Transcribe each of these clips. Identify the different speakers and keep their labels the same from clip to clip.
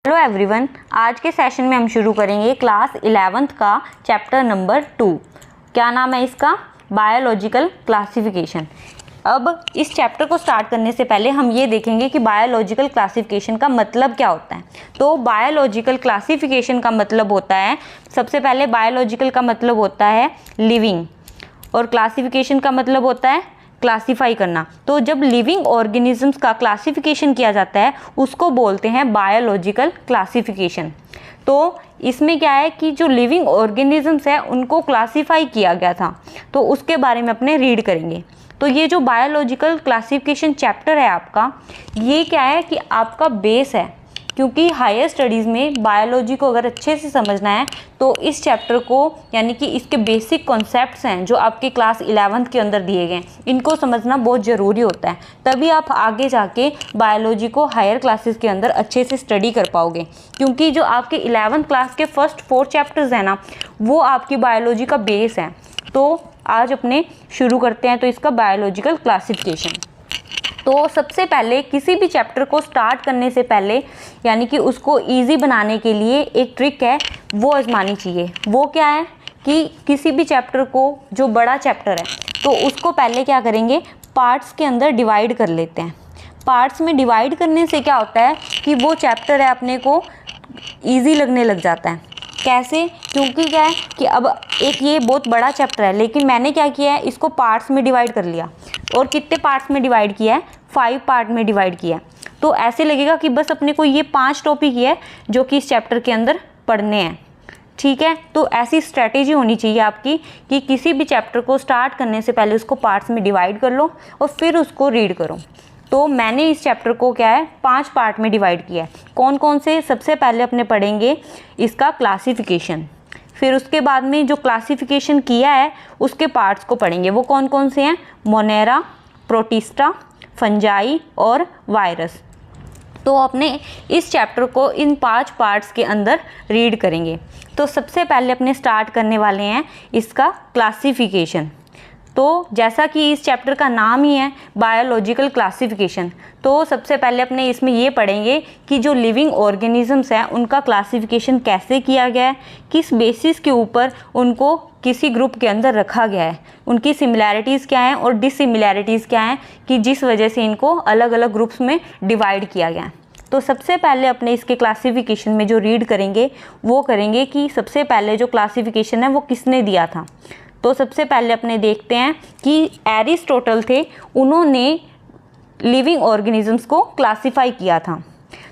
Speaker 1: Hello everyone, आज के session में हम शुरू करेंगे क्लास 11th का चैप्टर नंबर 2। क्या नाम है इसका? Biological classification. अब इस चैप्टर को स्टार्ट करने से पहले हम ये देखेंगे कि बायोलॉजिकल क्लासिफिकेशन का मतलब क्या होता है। तो बायोलॉजिकल क्लासिफिकेशन का मतलब होता है, सबसे पहले बायोलॉजिकल का मतलब होता है लिविंग, और क्लासिफिकेशन का मतलब होता है क्लासीफाई करना। तो जब लिविंग ऑर्गेनिजम्स का क्लासिफिकेशन किया जाता है उसको बोलते हैं बायोलॉजिकल क्लासिफिकेशन। तो इसमें क्या है कि जो लिविंग ऑर्गेनिजम्स है उनको क्लासीफाई किया गया था, तो उसके बारे में अपने रीड करेंगे। तो ये जो बायोलॉजिकल क्लासिफिकेशन चैप्टर है आपका, ये क्या है कि आपका बेस है, क्योंकि हायर स्टडीज़ में बायोलॉजी को अगर अच्छे से समझना है तो इस चैप्टर को, यानी कि इसके बेसिक कॉन्सेप्ट्स हैं जो आपके क्लास 11th के अंदर दिए गए हैं, इनको समझना बहुत ज़रूरी होता है। तभी आप आगे जाके बायोलॉजी को हायर क्लासेस के अंदर अच्छे से स्टडी कर पाओगे, क्योंकि जो आपके 11th क्लास के फर्स्ट 4 चैप्टर्स हैं ना, वो आपकी बायोलॉजी का बेस है। तो आज अपने शुरू करते हैं तो इसका बायोलॉजिकल क्लासिफिकेशन। तो सबसे पहले किसी भी चैप्टर को स्टार्ट करने से पहले, यानी कि उसको इजी बनाने के लिए एक ट्रिक है, वो आजमानी चाहिए। वो क्या है कि किसी भी चैप्टर को, जो बड़ा चैप्टर है, तो उसको पहले क्या करेंगे, पार्ट्स के अंदर डिवाइड कर लेते हैं। पार्ट्स में डिवाइड करने से क्या होता है कि वो चैप्टर है अपने को ईजी लगने लग जाता है। कैसे? क्योंकि क्या है कि अब एक ये बहुत बड़ा चैप्टर है, लेकिन मैंने क्या किया है, इसको पार्ट्स में डिवाइड कर लिया। और कितने पार्ट्स में डिवाइड किया है? 5 पार्ट में डिवाइड किया है। तो ऐसे लगेगा कि बस अपने को ये 5 टॉपिक ही है जो कि इस चैप्टर के अंदर पढ़ने हैं। ठीक है, तो ऐसी स्ट्रैटेजी होनी चाहिए आपकी कि किसी भी चैप्टर को स्टार्ट करने से पहले उसको पार्ट्स में डिवाइड कर लो और फिर उसको रीड करो। तो मैंने इस चैप्टर को क्या है 5 पार्ट में डिवाइड किया है। कौन कौन से? सबसे पहले अपने पढ़ेंगे इसका क्लासिफिकेशन, फिर उसके बाद में जो क्लासिफिकेशन किया है उसके पार्ट्स को पढ़ेंगे। वो कौन कौन से हैं? मोनेरा, प्रोटिस्टा, फंजाई और वायरस। तो अपने इस चैप्टर को इन 5 पार्ट्स के अंदर रीड करेंगे। तो सबसे पहले अपने स्टार्ट करने वाले हैं इसका क्लासिफिकेशन। तो जैसा कि इस चैप्टर का नाम ही है बायोलॉजिकल क्लासिफिकेशन, तो सबसे पहले अपने इसमें ये पढ़ेंगे कि जो लिविंग ऑर्गेनिजम्स हैं उनका क्लासिफिकेशन कैसे किया गया है, किस बेसिस के ऊपर उनको किसी ग्रुप के अंदर रखा गया है, उनकी सिमिलैरिटीज़ क्या हैं और डिससिमिलैरिटीज़ क्या हैं कि जिस वजह से इनको अलग अलग ग्रुप्स में डिवाइड किया गया है। तो सबसे पहले अपने इसके क्लासिफिकेशन में जो रीड करेंगे वो करेंगे कि सबसे पहले जो क्लासिफिकेशन है वो किसने दिया था। तो सबसे पहले अपने देखते हैं कि एरिस्टोटल थे, उन्होंने लिविंग ऑर्गेनिजम्स को क्लासीफाई किया था।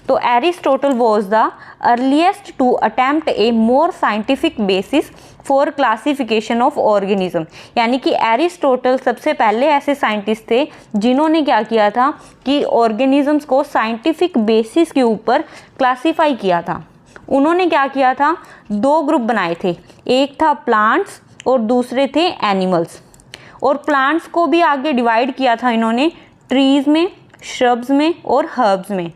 Speaker 1: तो Aristotle was the earliest to attempt a more scientific basis for classification of organism. यानी कि एरिस्टोटल सबसे पहले ऐसे साइंटिस्ट थे जिन्होंने क्या किया था कि ऑर्गेनिजम्स को साइंटिफिक बेसिस के ऊपर क्लासीफाई किया था। उन्होंने क्या किया था, 2 ग्रुप बनाए थे, एक था प्लांट्स और दूसरे थे एनिमल्स। और प्लांट्स को भी आगे डिवाइड किया था इन्होंने ट्रीज़ में, श्रब्स में और हर्ब्स में।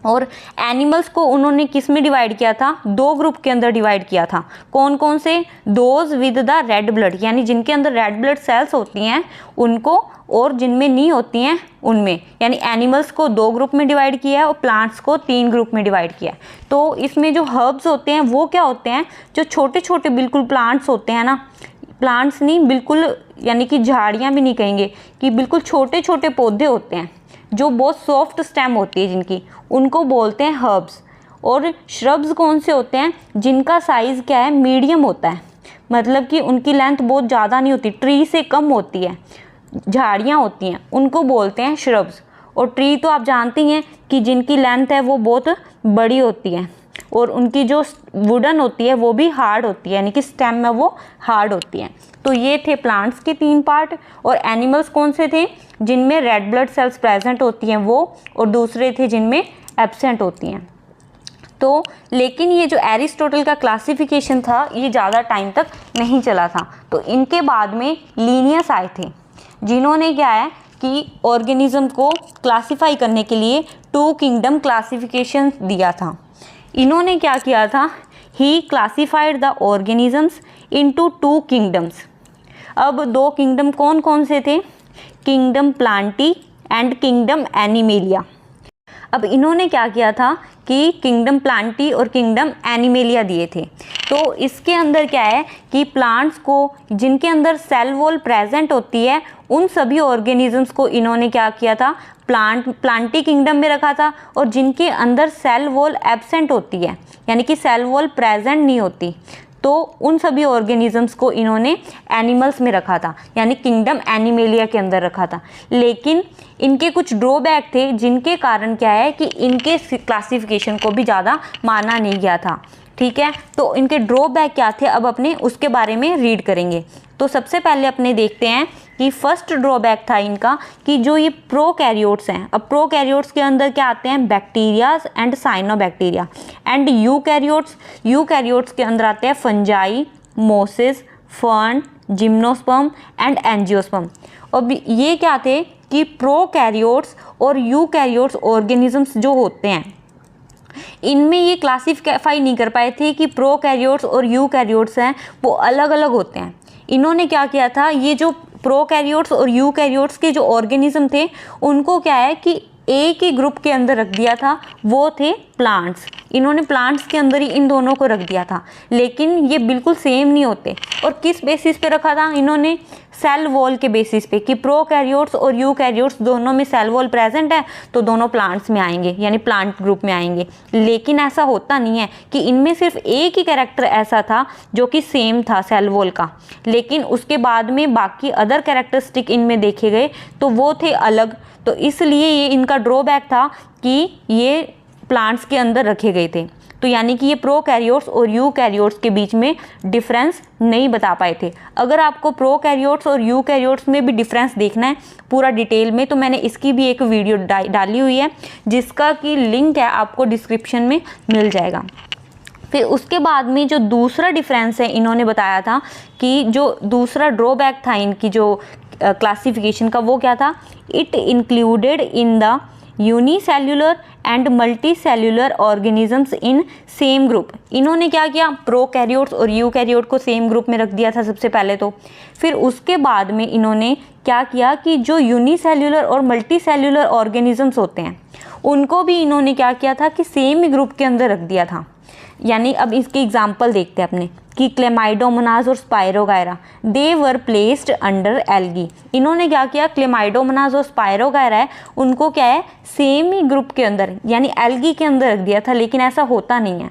Speaker 1: और एनिमल्स को उन्होंने किस में डिवाइड किया था? 2 ग्रुप के अंदर डिवाइड किया था। कौन कौन से? Those with the red blood, यानी जिनके अंदर रेड ब्लड सेल्स होती हैं उनको, और जिनमें नहीं होती हैं उनमें। यानी एनिमल्स को 2 ग्रुप में डिवाइड किया है और प्लांट्स को 3 ग्रुप में डिवाइड किया है। तो इसमें जो हर्ब्स होते हैं वो क्या होते हैं? जो छोटे छोटे बिल्कुल प्लांट्स होते हैं ना, प्लांट्स नहीं बिल्कुल, यानी कि झाड़ियाँ भी नहीं कहेंगे, कि बिल्कुल छोटे छोटे पौधे होते हैं जो बहुत सॉफ्ट स्टेम होती है जिनकी, उनको बोलते हैं हर्ब्स। और श्रब्स कौन से होते हैं? जिनका साइज़ क्या है, मीडियम होता है, मतलब कि उनकी लेंथ बहुत ज़्यादा नहीं होती, ट्री से कम होती है, झाड़ियाँ होती हैं, उनको बोलते हैं श्रब्स। और ट्री तो आप जानते हैं कि जिनकी लेंथ है वो बहुत बड़ी होती है, और उनकी जो वुडन होती है वो भी हार्ड होती है, यानी कि स्टेम में वो हार्ड होती है। तो ये थे प्लांट्स के 3 पार्ट। और एनिमल्स कौन से थे? जिनमें रेड ब्लड सेल्स प्रेजेंट होती हैं वो, और दूसरे थे जिनमें एब्सेंट होती हैं। तो लेकिन ये जो एरिस्टोटल का क्लासिफिकेशन था ये ज़्यादा टाइम तक नहीं चला था। तो इनके बाद में लीनियस आए थे, जिन्होंने क्या है कि ऑर्गेनिज्म को क्लासीफाई करने के लिए 2 किंगडम क्लासिफिकेशन दिया था। इन्होंने क्या किया था? He classified the organisms into 2 kingdoms. अब 2 किंगडम कौन कौन से थे? Kingdom Plantae and kingdom Animalia. अब इन्होंने क्या किया था कि किंगडम प्लांटी और किंगडम एनिमेलिया दिए थे। तो इसके अंदर क्या है कि प्लांट्स को जिनके अंदर सेल वॉल प्रेजेंट होती है उन सभी ऑर्गेनिजम्स को इन्होंने क्या किया था, प्लांटी किंगडम में रखा था, और जिनके अंदर सेल वॉल एब्सेंट होती है यानी कि सेल वॉल प्रेजेंट नहीं होती तो उन सभी ऑर्गेनिजम्स को इन्होंने एनिमल्स में रखा था यानी किंगडम एनिमेलिया के अंदर रखा था। लेकिन इनके कुछ ड्रॉबैक थे जिनके कारण क्या है कि इनके क्लासिफिकेशन को भी ज़्यादा माना नहीं गया था। ठीक है, तो इनके ड्रॉबैक क्या थे अब अपने उसके बारे में रीड करेंगे। तो सबसे पहले अपने देखते हैं कि फर्स्ट ड्रॉबैक था इनका कि जो ये प्रोकैरियोट्स हैं, अब प्रोकैरियोट्स के अंदर क्या आते हैं, bacterias and cyanobacteria, and eukaryotes के अंदर आते हैं fungi, Moses, fern, gymnosperm and angiosperm. अब ये क्या थे कि प्रोकैरियोट्स और यूकैरियोट्स ऑर्गेनिजम्स जो होते हैं इनमें ये क्लासीफाई नहीं कर पाए थे कि प्रोकैरियोट्स और यूकैरियोट्स हैं वो अलग अलग होते हैं। इन्होंने क्या किया था, ये जो प्रोकैरियोट्स और यूकैरियोट्स के जो ऑर्गेनिज्म थे उनको क्या है कि एक ही ग्रुप के अंदर रख दिया था, वो थे प्लांट्स। इन्होंने प्लांट्स के अंदर ही इन दोनों को रख दिया था, लेकिन ये बिल्कुल सेम नहीं होते। और किस बेसिस पे रखा था इन्होंने, सेल वॉल के बेसिस पे कि प्रोकैरियोट्स और यूकैरियोट्स दोनों में सेल वॉल प्रेजेंट है तो दोनों प्लांट्स में आएंगे यानी प्लांट ग्रुप में आएंगे। लेकिन ऐसा होता नहीं है कि इनमें सिर्फ एक ही कैरेक्टर ऐसा था जो कि सेम था सेल वॉल का, लेकिन उसके बाद में बाकी अदर कैरेक्टरिस्टिक इनमें देखे गए तो वो थे अलग। तो इसलिए ये इनका ड्रॉबैक था कि ये प्लांट्स के अंदर रखे गए थे। तो यानी कि ये प्रोकैरियोट्स और यूकैरियोट्स के बीच में डिफरेंस नहीं बता पाए थे। अगर आपको प्रोकैरियोट्स और यूकैरियोट्स में भी डिफरेंस देखना है पूरा डिटेल में तो मैंने इसकी भी एक वीडियो डाली हुई है जिसका कि लिंक है आपको डिस्क्रिप्शन में मिल जाएगा। फिर उसके बाद में जो दूसरा डिफरेंस है इन्होंने बताया था कि जो दूसरा ड्रॉबैक था इनकी जो क्लासिफिकेशन का वो क्या था, it included in the unicellular and multicellular organisms in same group. इन्होंने क्या किया, प्रोकैरियोट्स और यूकैरियोट को सेम ग्रुप में रख दिया था सबसे पहले तो। फिर उसके बाद में इन्होंने क्या किया कि जो यूनिसेल्युलर और मल्टीसेल्युलर ऑर्गेनिजम्स होते हैं उनको भी इन्होंने क्या किया था कि सेम ही ग्रुप के अंदर रख दिया था। यानी अब इसके एग्जाम्पल देखते हैं अपने कि क्लेमाइडोमोनास और spirogyra they were placed under algae. इन्होंने क्या किया, क्लेमाइडोमोनास और स्पायरोगायरा है उनको क्या है सेम ही ग्रुप के अंदर यानी एल्गी के अंदर रख दिया था, लेकिन ऐसा होता नहीं है।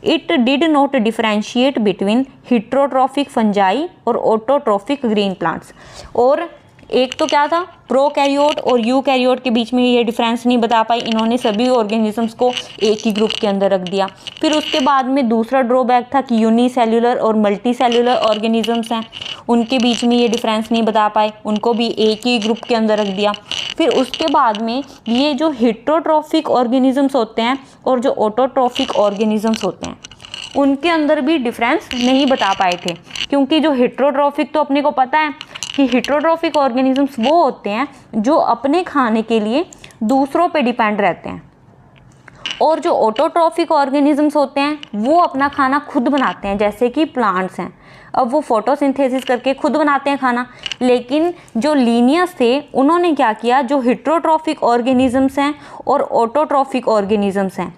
Speaker 1: It did not differentiate between heterotrophic fungi और ऑटोट्रॉफिक ग्रीन प्लांट्स। और एक तो क्या था, प्रोकैरियोट और यूकैरियोट के बीच में ये डिफरेंस नहीं बता पाई, इन्होंने सभी ऑर्गेनिजम्स को एक ही ग्रुप के अंदर रख दिया। फिर उसके बाद में दूसरा ड्रॉबैक था कि यूनिसेल्युलर और मल्टीसेल्युलर ऑर्गेनिजम्स हैं उनके बीच में ये डिफरेंस नहीं बता पाए, उनको भी एक ही ग्रुप के अंदर रख दिया। फिर उसके बाद में ये जो हिट्रोट्रॉफिक ऑर्गेनिजम्स होते हैं और जो ऑटोट्रॉफिक ऑर्गेनिजम्स होते हैं उनके अंदर भी डिफरेंस नहीं बता पाए थे, क्योंकि जो हिट्रोट्रॉफिक तो अपने को पता है कि हिट्रोट्रॉफिक ऑर्गेनिजम्स वो होते हैं जो अपने खाने के लिए दूसरों पे डिपेंड रहते हैं, और जो ऑटोट्रॉफिक ऑर्गेनिजम्स होते हैं वो अपना खाना खुद बनाते हैं, जैसे कि प्लांट्स हैं। अब वो फोटोसिंथेसिस करके खुद बनाते हैं खाना। लेकिन जो लीनियस थे उन्होंने क्या किया, जो हिट्रोट्रॉफिक ऑर्गेनिजम्स हैं और ऑटोट्रॉफिक ऑर्गेनिजम्स हैं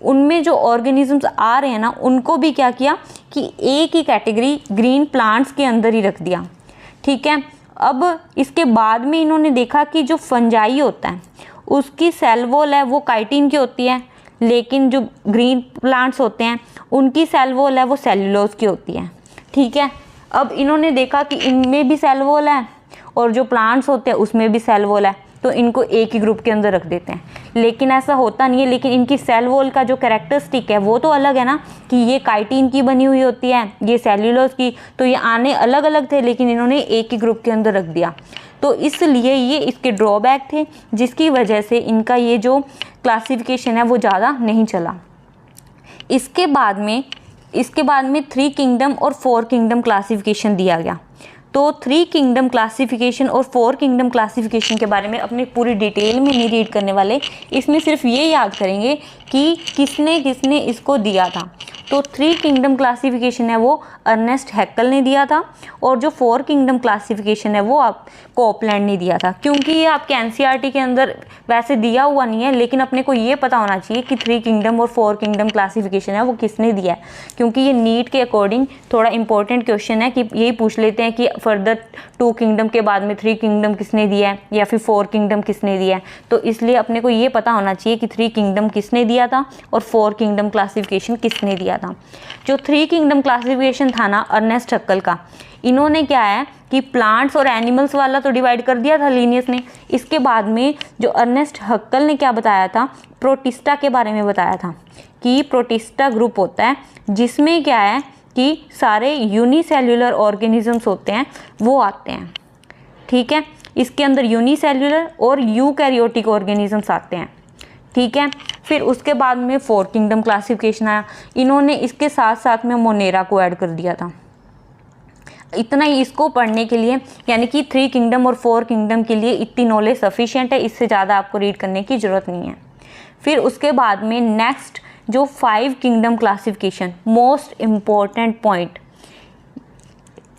Speaker 1: उनमें जो ऑर्गेनिजम्स आ रहे हैं ना उनको भी क्या किया कि एक ही कैटेगरी ग्रीन प्लांट्स के अंदर ही रख दिया। ठीक है, अब इसके बाद में इन्होंने देखा कि जो फंजाई होता है उसकी सेल वॉल है वो काइटिन की होती है, लेकिन जो ग्रीन प्लांट्स होते हैं उनकी सेल वॉल है वो सेल्यूलोज की होती है। ठीक है, अब इन्होंने देखा कि इनमें भी सेल वॉल है और जो प्लांट्स होते हैं उसमें भी सेल वॉल है, तो इनको एक ही ग्रुप के अंदर रख देते हैं। लेकिन ऐसा होता नहीं है, लेकिन इनकी सेल वॉल का जो कैरेक्टरिस्टिक है वो तो अलग है ना, कि ये काइटिन की बनी हुई होती है, ये सेल्यूलोज की, तो ये आने अलग अलग थे लेकिन इन्होंने एक ही ग्रुप के अंदर रख दिया। तो इसलिए ये इसके ड्रॉबैक थे जिसकी वजह से इनका ये जो क्लासिफिकेशन है वो ज़्यादा नहीं चला। इसके बाद में 3 किंगडम और 4 किंगडम क्लासिफिकेशन दिया गया। तो 3 किंगडम क्लासिफिकेशन और 4 किंगडम क्लासिफिकेशन के बारे में अपनी पूरी डिटेल में नहीं रीड करने वाले, इसमें सिर्फ ये याद करेंगे कि किसने किसने इसको दिया था। तो 3 किंगडम क्लासिफिकेशन है वो अर्नेस्ट हैक्कल ने दिया था, और जो 4 किंगडम क्लासिफिकेशन है वो आप कोपलैंड ने दिया था। क्योंकि ये आपके एनसीईआरटी के अंदर वैसे दिया हुआ नहीं है, लेकिन अपने को ये पता होना चाहिए कि 3 किंगडम और 4 किंगडम क्लासिफिकेशन है वो किसने दिया है, क्योंकि ये नीट के अकॉर्डिंग थोड़ा इंपॉर्टेंट क्वेश्चन है कि यही पूछ लेते हैं कि फर्दर 2 किंगडम के बाद में 3 किंगडम किसने दिया है या फिर 4 किंगडम किसने दिया है। तो इसलिए अपने को ये पता होना चाहिए कि 3 किंगडम किसने दिया था और 4 किंगडम क्लासिफिकेशन किसने दिया था। जो 3 किंगडम क्लासिफिकेशन था ना अर्नेस्ट हैक्कल का, इन्होंने क्या है कि प्लांट्स और एनिमल्स वाला तो डिवाइड कर दिया था लिनियस ने। इसके बाद में जो अर्नेस्ट हैक्कल ने क्या बताया था, प्रोटिस्टा के बारे में बताया था कि प्रोटिस्टा ग्रुप होता है जिसमें क्या है कि सारे यूनिसेल्युलर ऑर्गेनिजम्स होते हैं वो आते हैं। ठीक है, इसके अंदर यूनिसेल्युलर और यूकैरियोटिक ऑर्गेनिजम्स आते हैं। ठीक है, फिर उसके बाद में 4 किंगडम क्लासिफिकेशन आया, इन्होंने इसके साथ साथ में मोनेरा को ऐड कर दिया था। इतना ही इसको पढ़ने के लिए, यानी कि 3 किंगडम और 4 किंगडम के लिए इतनी नॉलेज सफिशिएंट है, इससे ज़्यादा आपको रीड करने की ज़रूरत नहीं है। फिर उसके बाद में नेक्स्ट जो 5 kingdom classification, most important point.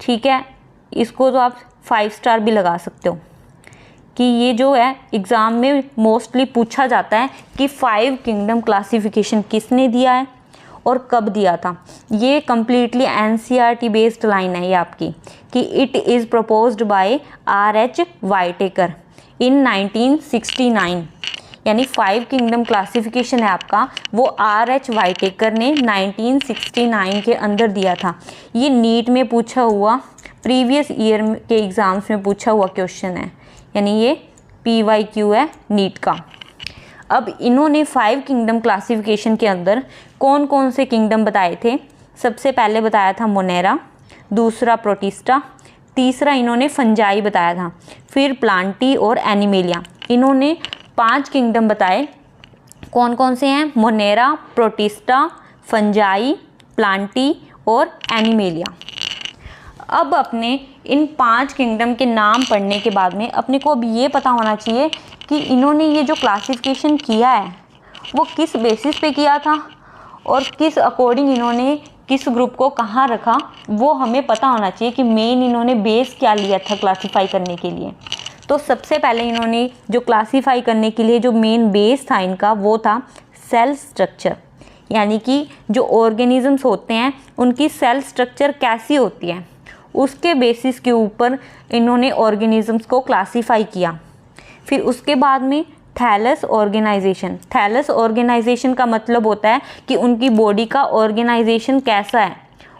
Speaker 1: ठीक है, इसको तो आप 5 स्टार भी लगा सकते हो कि ये जो है एग्ज़ाम में मोस्टली पूछा जाता है कि 5 किंगडम क्लासिफिकेशन किसने दिया है और कब दिया था। ये कम्प्लीटली एनसीईआरटी बेस्ड लाइन है ये आपकी कि it is proposed by R.H. वाइटेकर इन 1969, यानी 5 किंगडम क्लासिफिकेशन है आपका वो R.H. वाइटेकर ने 1969 के अंदर दिया था। ये नीट में पूछा हुआ, प्रीवियस ईयर के एग्ज़ाम्स में पूछा हुआ क्वेश्चन है, यानी ये PYQ है नीट का। अब इन्होंने 5 किंगडम क्लासिफिकेशन के अंदर कौन कौन से किंगडम बताए थे। सबसे पहले बताया था मोनेरा, दूसरा प्रोटिस्टा, तीसरा इन्होंने फंजाई बताया था, फिर प्लांटी और एनिमेलिया। इन्होंने 5 किंगडम बताए। कौन कौन से हैं? मोनेरा, प्रोटिस्टा, फंजाई, प्लांटी और एनिमेलिया। अब अपने इन 5 किंगडम के नाम पढ़ने के बाद में अपने को अब ये पता होना चाहिए कि इन्होंने ये जो क्लासिफिकेशन किया है वो किस बेसिस पे किया था और किस अकॉर्डिंग इन्होंने किस ग्रुप को कहाँ रखा, वो हमें पता होना चाहिए कि मेन इन्होंने बेस क्या लिया था क्लासीफाई करने के लिए। तो सबसे पहले इन्होंने जो क्लासीफाई करने के लिए जो मेन बेस था इनका वो था सेल स्ट्रक्चर, यानी कि जो ऑर्गेनिजम्स होते हैं उनकी सेल स्ट्रक्चर कैसी होती है उसके बेसिस के ऊपर इन्होंने ऑर्गेनिजम्स को क्लासीफाई किया। फिर उसके बाद में थैलस ऑर्गेनाइजेशन। थैलस ऑर्गेनाइजेशन का मतलब होता है कि उनकी बॉडी का ऑर्गेनाइजेशन कैसा है,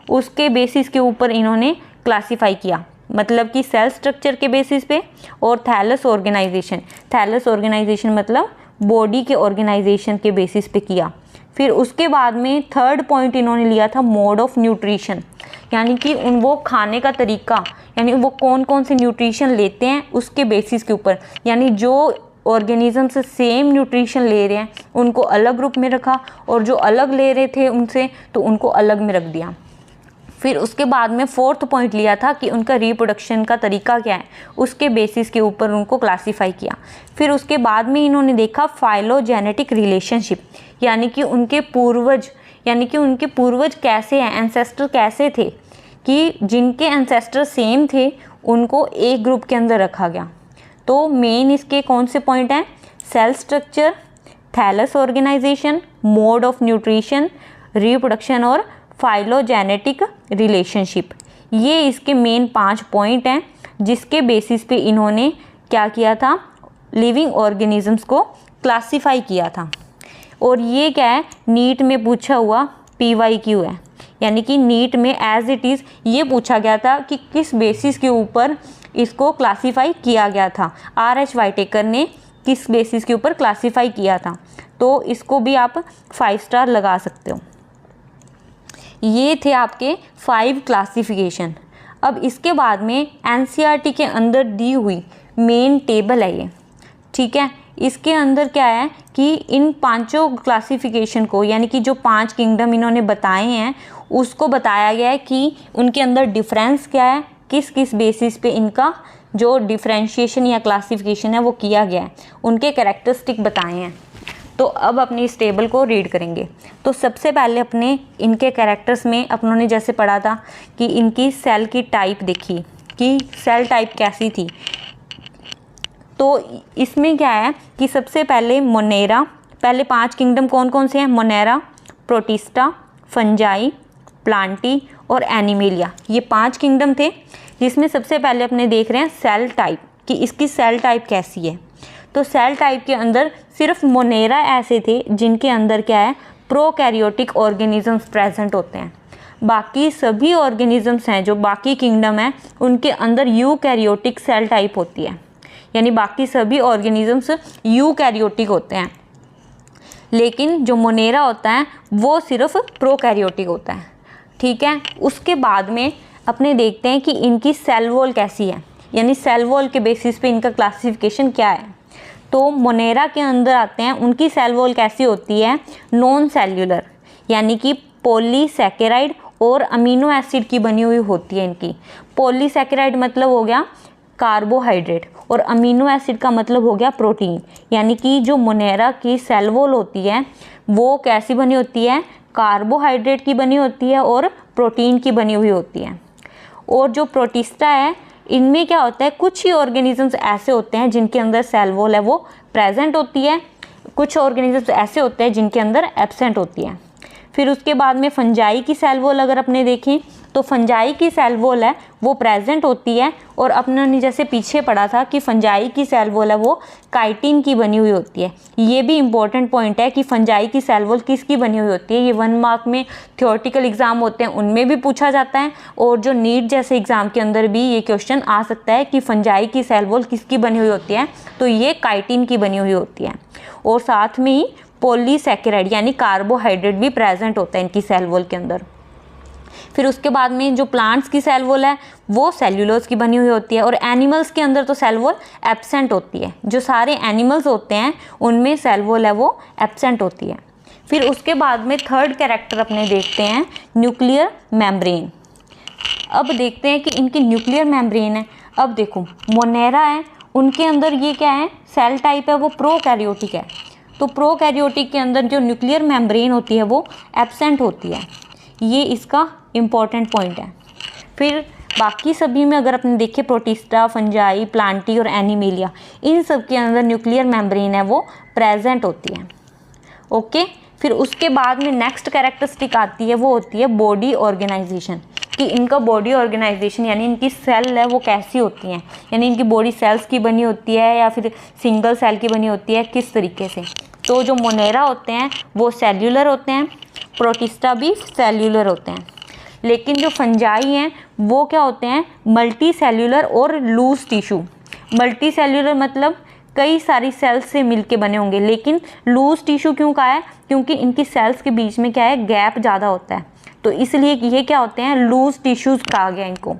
Speaker 1: उसके बेसिस के ऊपर इन्होंने क्लासीफाई किया, मतलब कि सेल स्ट्रक्चर के बेसिस पे। और थैलस ऑर्गेनाइजेशन मतलब बॉडी के ऑर्गेनाइजेशन के बेसिस पे किया। फिर उसके बाद में थर्ड पॉइंट इन्होंने लिया था मोड ऑफ न्यूट्रिशन, यानी कि वो खाने का तरीका, यानी वो कौन कौन से न्यूट्रिशन लेते हैं उसके बेसिस के ऊपर, यानी जो ऑर्गेनिज्म से सेम न्यूट्रिशन ले रहे हैं उनको अलग ग्रुप में रखा और जो अलग ले रहे थे उनसे तो उनको अलग में रख दिया। फिर उसके बाद में फोर्थ पॉइंट लिया था कि उनका रिप्रोडक्शन का तरीका क्या है, उसके बेसिस के ऊपर उनको क्लासीफाई किया। फिर उसके बाद में इन्होंने देखा फाइलोजेनेटिक रिलेशनशिप, यानी कि उनके पूर्वज कैसे हैं, एंसेस्टर कैसे थे, कि जिनके एंसेस्टर सेम थे उनको एक ग्रुप के अंदर रखा गया। तो मेन इसके कौन से पॉइंट हैं? Cell structure, thallus organization, mode of nutrition, reproduction और फाइलोजेनेटिक रिलेशनशिप। ये इसके मेन 5 पॉइंट हैं जिसके बेसिस पे इन्होंने क्या किया था, लिविंग ऑर्गेनिजम्स को क्लासीफाई किया था। और ये क्या है, नीट में पूछा हुआ PYQ है, यानी कि नीट में एज इट इज़ ये पूछा गया था कि किस बेसिस के ऊपर इसको क्लासीफाई किया गया था, R.H. वाइटेकर ने किस बेसिस के ऊपर क्लासीफाई किया था। तो इसको भी आप 5 स्टार लगा सकते हो। ये थे आपके 5 क्लासिफिकेशन। अब इसके बाद में NCERT के अंदर दी हुई मेन टेबल है ये, ठीक है। इसके अंदर क्या है कि इन 5 क्लासिफिकेशन को, यानी कि जो 5 किंगडम इन्होंने बताए हैं उसको बताया गया है कि उनके अंदर डिफरेंस क्या है, किस किस बेसिस पे इनका जो डिफरेंशिएशन या क्लासिफिकेशन है वो किया गया है, उनके कैरेक्टरिस्टिक बताए हैं। तो अब अपनी इस टेबल को रीड करेंगे। तो सबसे पहले अपने इनके कैरेक्टर्स में अपनों ने जैसे पढ़ा था कि इनकी सेल की टाइप देखी कि सेल टाइप कैसी थी। तो इसमें क्या है कि सबसे पहले मोनेरा, पहले 5 किंगडम कौन कौन से हैं? मोनेरा, प्रोटिस्टा, फंजाई, प्लांटी और एनिमेलिया, ये 5 किंगडम थे, जिसमें सबसे पहले अपने देख रहे हैं सेल टाइप कि इसकी सेल टाइप कैसी है। तो सेल टाइप के अंदर सिर्फ मोनेरा ऐसे थे जिनके अंदर क्या है, प्रोकैरियोटिक ऑर्गेनिजम्स प्रेजेंट होते हैं। बाकी सभी ऑर्गेनिजम्स हैं जो बाकी किंगडम हैं उनके अंदर यूकैरियोटिक सेल टाइप होती है, यानी बाकी सभी ऑर्गेनिजम्स यूकैरियोटिक होते हैं, लेकिन जो मोनेरा होता है वो सिर्फ प्रोकैरियोटिक होता है। ठीक है, उसके बाद में अपने देखते हैं कि इनकी सेल वॉल कैसी है, यानी सेल वॉल के बेसिस पे इनका क्लासिफिकेशन क्या है। तो मोनेरा के अंदर आते हैं, उनकी सेल वॉल कैसी होती है? नॉन सेल्यूलर, यानी कि पॉलीसैकेराइड और अमीनो एसिड की बनी हुई होती है इनकी। पॉलीसैकेराइड मतलब हो गया कार्बोहाइड्रेट और अमीनो एसिड का मतलब हो गया प्रोटीन, यानी कि जो मोनेरा की सेल वॉल होती है वो कैसी बनी होती है? कार्बोहाइड्रेट की बनी होती है और प्रोटीन की बनी हुई होती है। और जो प्रोटिस्टा है इनमें क्या होता है, कुछ ही ऑर्गेनिजम्स ऐसे होते हैं जिनके अंदर सेल वॉल है वो प्रेजेंट होती है, कुछ ऑर्गेनिजम्स ऐसे होते हैं जिनके अंदर एब्सेंट होती है। फिर उसके बाद में फंजाई की सेल वॉल अगर अपने देखें तो फंजाई की सेल वॉल है वो प्रेजेंट होती है, और अपने ने जैसे पीछे पढ़ा था कि फंजाई की सेल वॉल है वो काइटिन की बनी हुई होती है। ये भी इंपॉर्टेंट पॉइंट है कि फंजाई की सेल वॉल किसकी बनी हुई होती है। ये 1 मार्क में थ्योरेटिकल एग्जाम होते हैं उनमें भी पूछा जाता है, और जो नीट जैसे एग्जाम के अंदर भी ये क्वेश्चन आ सकता है कि फंजाई की सेल वॉल किसकी बनी हुई होती है, तो ये काइटिन की बनी हुई होती है। और साथ में ही पॉलीसैकेराइड यानी कार्बोहाइड्रेट भी प्रेजेंट होता है इनकी सेल वॉल के अंदर। फिर उसके बाद में जो प्लांट्स की सेल वॉल है वो सेल्यूलोज की बनी हुई होती है, और एनिमल्स के अंदर तो सेल वॉल एब्सेंट होती है। जो सारे एनिमल्स होते हैं उनमें सेल वॉल है वो एब्सेंट होती है। फिर उसके बाद में थर्ड कैरेक्टर अपने देखते हैं न्यूक्लियर मेम्ब्रेन। अब देखते हैं कि इनकी न्यूक्लियर मेम्ब्रेन है। अब देखो मोनेरा है, उनके अंदर ये क्या है, सेल टाइप है वो प्रोकैरियोटिक है। तो प्रोकैरियोटिक के अंदर जो न्यूक्लियर मेम्ब्रेन होती है वो एब्सेंट होती है, ये इसका इम्पॉर्टेंट पॉइंट है। फिर बाकी सभी में अगर अपने देखें प्रोटिस्टा, फंजाई, प्लांटी और एनिमेलिया, इन सब के अंदर न्यूक्लियर मेम्ब्रेन है वो प्रेजेंट होती है। ओके, फिर उसके बाद में नेक्स्ट कैरेक्टरिस्टिक आती है वो होती है बॉडी ऑर्गेनाइजेशन, कि इनका बॉडी ऑर्गेनाइजेशन यानी इनकी सेल है वो कैसी होती हैं, यानी इनकी बॉडी सेल्स की बनी होती है या फिर सिंगल सेल की बनी होती है, किस तरीके से। तो जो मोनेरा होते हैं वो सेल्यूलर होते हैं, प्रोटिस्टा भी सेल्यूलर होते हैं, लेकिन जो फंजाई हैं वो क्या होते हैं, मल्टी सेल्यूलर और लूज टिश्यू। मल्टी सेल्यूलर मतलब कई सारी सेल्स से मिलके बने होंगे, लेकिन लूज टिश्यू क्यों कहा है, क्योंकि इनकी सेल्स के बीच में क्या है, गैप ज़्यादा होता है, तो इसलिए ये क्या होते हैं, लूज टिश्यूज़ कहा गया इनको।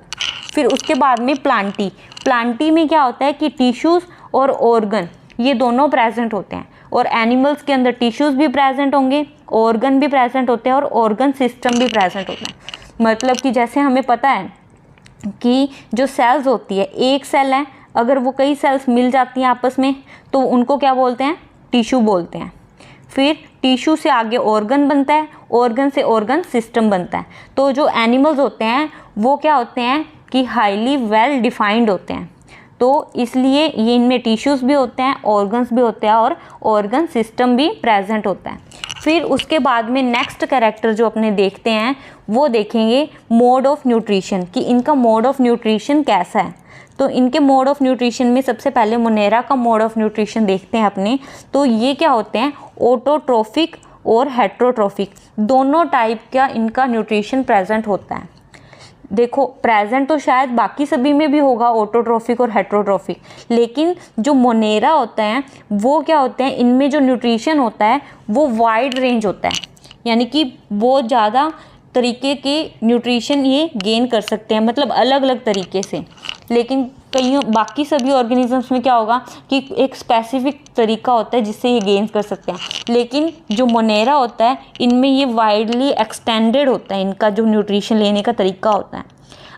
Speaker 1: फिर उसके बाद में प्लांटी, प्लांटी में क्या होता है कि टिश्यूज़ और ऑर्गन ये दोनों प्रेजेंट होते हैं, और एनिमल्स के अंदर टिश्यूज़ भी प्रेजेंट होंगे, ऑर्गन भी प्रेजेंट होते हैं और ऑर्गन सिस्टम भी प्रेजेंट होता है। मतलब कि जैसे हमें पता है कि जो सेल्स होती है, एक सेल है, अगर वो कई सेल्स मिल जाती हैं आपस में तो उनको क्या बोलते हैं, टिश्यू बोलते हैं। फिर टिश्यू से आगे ऑर्गन बनता है, ऑर्गन से ऑर्गन सिस्टम बनता है। तो जो एनिमल्स होते हैं वो क्या होते हैं कि हाईली वेल डिफाइंड होते हैं, तो इसलिए ये इनमें टिश्यूज़ भी होते हैं, ऑर्गन्स भी होते हैं और ऑर्गन सिस्टम भी प्रेजेंट होता है। फिर उसके बाद में नेक्स्ट कैरेक्टर जो अपने देखते हैं वो देखेंगे मोड ऑफ न्यूट्रिशन, कि इनका मोड ऑफ न्यूट्रिशन कैसा है। तो इनके मोड ऑफ न्यूट्रिशन में सबसे पहले मोनेरा का मोड ऑफ न्यूट्रिशन देखते हैं अपने। तो ये क्या होते हैं, ऑटोट्रोफिक और हेट्रोट्रोफिक, दोनों टाइप का इनका न्यूट्रिशन प्रेजेंट होता है। देखो प्रेजेंट तो शायद बाकी सभी में भी होगा ऑटोट्रोफिक और हेट्रोट्रोफिक, लेकिन जो मोनेरा होता है वो क्या होते हैं, इनमें जो न्यूट्रिशन होता है वो वाइड रेंज होता है, यानी कि बहुत ज़्यादा तरीके के न्यूट्रिशन ये गेन कर सकते हैं, मतलब अलग अलग तरीके से। लेकिन कई बाकी सभी ऑर्गेनिजम्स में क्या होगा कि एक स्पेसिफिक तरीका होता है जिससे ये गेन कर सकते हैं, लेकिन जो मोनेरा होता है इनमें ये वाइडली एक्सटेंडेड होता है, इनका जो न्यूट्रिशन लेने का तरीका होता है।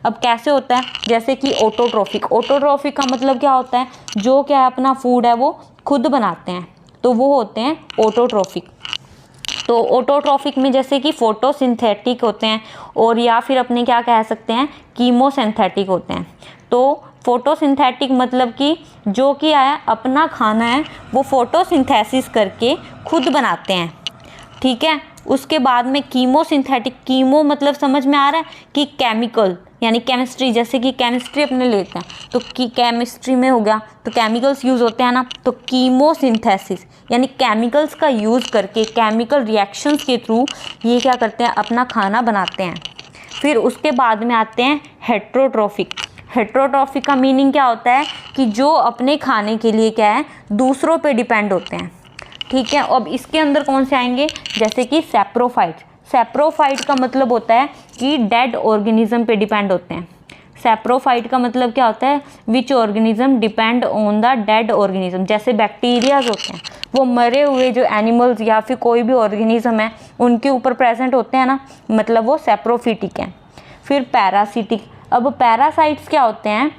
Speaker 1: अब कैसे होता है, जैसे कि ऑटोट्रोफिक, ऑटोट्रोफिक का मतलब क्या होता है, जो क्या है अपना फूड है वो खुद बनाते हैं, तो वो होते हैं ऑटोट्रॉफिक। तो ऑटोट्रॉफिक में जैसे कि फोटोसिंथेटिक होते हैं और या फिर अपने क्या कह सकते हैं कीमोसिंथेटिक होते हैं। तो फोटोसिंथेटिक मतलब कि जो कि अपना खाना है वो फोटोसिंथेसिस करके खुद बनाते हैं, ठीक है। उसके बाद में कीमोसिंथेटिक, कीमो मतलब समझ में आ रहा है कि केमिकल यानी केमिस्ट्री, जैसे कि केमिस्ट्री अपने लेते हैं तो केमिस्ट्री में हो गया तो केमिकल्स यूज़ होते हैं ना, तो कीमोसिंथेसिस यानी केमिकल्स का यूज़ करके केमिकल रिएक्शंस के थ्रू ये क्या करते हैं अपना खाना बनाते हैं। फिर उसके बाद में आते हैं हेट्रोट्रॉफिक। हेट्रोट्रॉफिक का मीनिंग क्या होता है कि जो अपने खाने के लिए क्या है दूसरों पे डिपेंड होते हैं, ठीक है। अब इसके अंदर कौन से आएंगे, जैसे कि सैप्रोफाइट। सैप्रोफाइट का मतलब होता है कि डेड ऑर्गेनिज्म पे डिपेंड होते हैं। सैप्रोफाइट का मतलब क्या होता है, which organism depend on the dead organism. जैसे बैक्टीरियाज होते हैं वो मरे हुए जो एनिमल्स या फिर कोई भी ऑर्गेनिज्म है उनके ऊपर प्रेजेंट होते हैं ना, मतलब वो सैप्रोफिटिक हैं। फिर पैरासिटिक। अब पैरासाइट्स क्या होते हैं,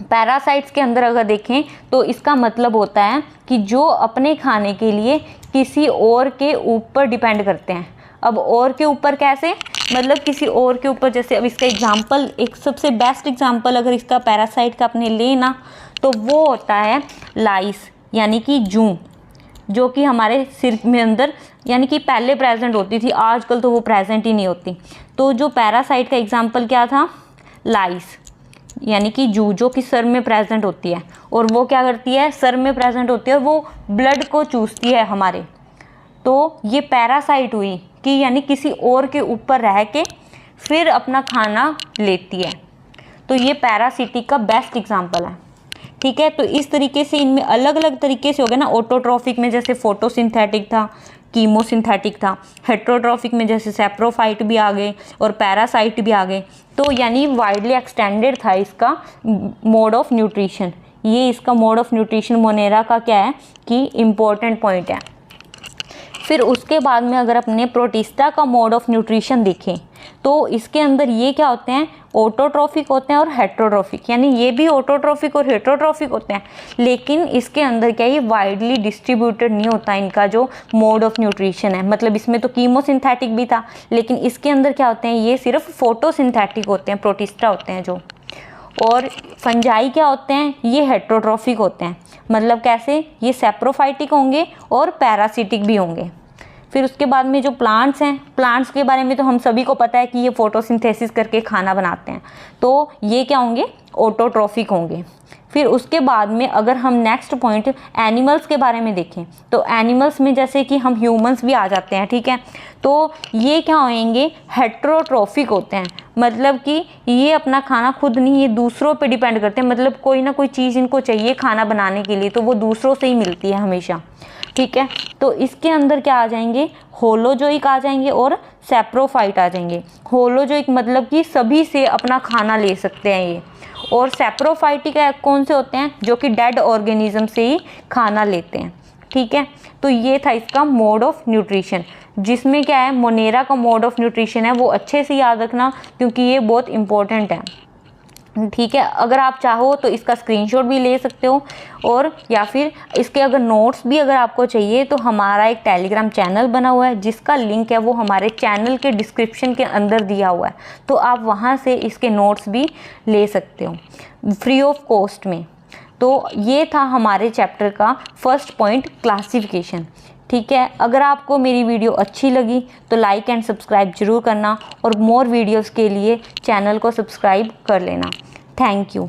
Speaker 1: पैरासाइट्स के अंदर अगर देखें तो इसका मतलब होता है कि जो अपने खाने के लिए किसी और के ऊपर डिपेंड करते हैं। अब और के ऊपर कैसे, मतलब किसी और के ऊपर, जैसे अब इसका एग्जांपल, एक सबसे बेस्ट एग्जांपल अगर इसका पैरासाइट का अपने लेना तो वो होता है लाइस यानी कि जूं, जो कि हमारे सिर में अंदर यानी कि पहले प्रेजेंट होती थी, आजकल तो वो प्रेजेंट ही नहीं होती। तो जो पैरासाइट का एग्जाम्पल क्या था, लाइस यानी कि जू, जो कि सर में प्रेजेंट होती है और वो क्या करती है, सर में प्रेजेंट होती है और वो ब्लड को चूसती है हमारे। तो ये पैरासाइट हुई कि यानी किसी और के ऊपर रह के फिर अपना खाना लेती है। तो ये पैरासिटिक का बेस्ट एग्जांपल है, ठीक है। तो इस तरीके से इनमें अलग अलग तरीके से हो गया ना। ऑटोट्रॉफिक में जैसे फोटोसिंथेटिक था, कीमोसिंथेटिक था। हेट्रोट्रॉफिक में जैसे सैप्रोफाइट भी आ गए और पैरासाइट भी आ गए। तो यानी वाइडली एक्सटेंडेड था इसका मोड ऑफ न्यूट्रिशन। ये इसका मोड ऑफ न्यूट्रिशन मोनेरा का क्या है कि इम्पोर्टेंट पॉइंट है। फिर उसके बाद में अगर अपने प्रोटिस्टा का मोड ऑफ न्यूट्रिशन देखें तो इसके अंदर ये क्या होते हैं, ऑटोट्रॉफिक होते हैं और हेट्रोट्रॉफिक, यानी ये भी ऑटोट्रॉफिक और हेट्रोट्रॉफिक होते हैं। लेकिन इसके अंदर क्या, ये वाइडली डिस्ट्रीब्यूटेड नहीं होता इनका जो मोड ऑफ न्यूट्रिशन है। मतलब इसमें तो कीमोसिंथेटिक भी था, लेकिन इसके अंदर क्या होते हैं, ये सिर्फ फोटोसिंथेटिक होते हैं, प्रोटिस्टा होते हैं जो। और फंजाई क्या होते हैं, ये हेट्रोट्रॉफिक होते हैं। मतलब कैसे, ये सैप्रोफाइटिक होंगे और पैरासिटिक भी होंगे। फिर उसके बाद में जो प्लांट्स हैं, प्लांट्स के बारे में तो हम सभी को पता है कि ये फोटोसिंथेसिस करके खाना बनाते हैं, तो ये क्या होंगे, ऑटोट्रॉफिक होंगे। फिर उसके बाद में अगर हम नेक्स्ट पॉइंट एनिमल्स के बारे में देखें तो एनिमल्स में जैसे कि हम ह्यूमंस भी आ जाते हैं, ठीक है। तो ये क्या होंगे, हेट्रोट्रॉफिक होते हैं। मतलब कि ये अपना खाना खुद नहीं, ये दूसरों पे डिपेंड करते हैं। मतलब कोई ना कोई चीज़ इनको चाहिए खाना बनाने के लिए, तो वो दूसरों से ही मिलती है हमेशा, ठीक है। तो इसके अंदर क्या आ जाएंगे, होलोजोइक आ जाएंगे और सैप्रोफाइट आ जाएंगे। होलोजोइक मतलब कि सभी से अपना खाना ले सकते हैं ये, और सैप्रोफाइटिक कौन से होते हैं, जो कि डेड ऑर्गेनिज्म से ही खाना लेते हैं, ठीक है। तो ये था इसका मोड ऑफ न्यूट्रिशन, जिसमें क्या है, मोनेरा का मोड ऑफ न्यूट्रिशन है वो अच्छे से याद रखना क्योंकि ये बहुत इंपॉर्टेंट है, ठीक है। अगर आप चाहो तो इसका स्क्रीनशॉट भी ले सकते हो, और या फिर इसके अगर नोट्स भी अगर आपको चाहिए तो हमारा एक टेलीग्राम चैनल बना हुआ है जिसका लिंक है वो हमारे चैनल के डिस्क्रिप्शन के अंदर दिया हुआ है, तो आप वहाँ से इसके नोट्स भी ले सकते हो फ्री ऑफ कॉस्ट में। तो ये था हमारे चैप्टर का फर्स्ट पॉइंट, क्लासिफिकेशन, ठीक है। अगर आपको मेरी वीडियो अच्छी लगी तो लाइक एंड सब्सक्राइब जरूर करना, और मोर वीडियोस के लिए चैनल को सब्सक्राइब कर लेना। Thank you.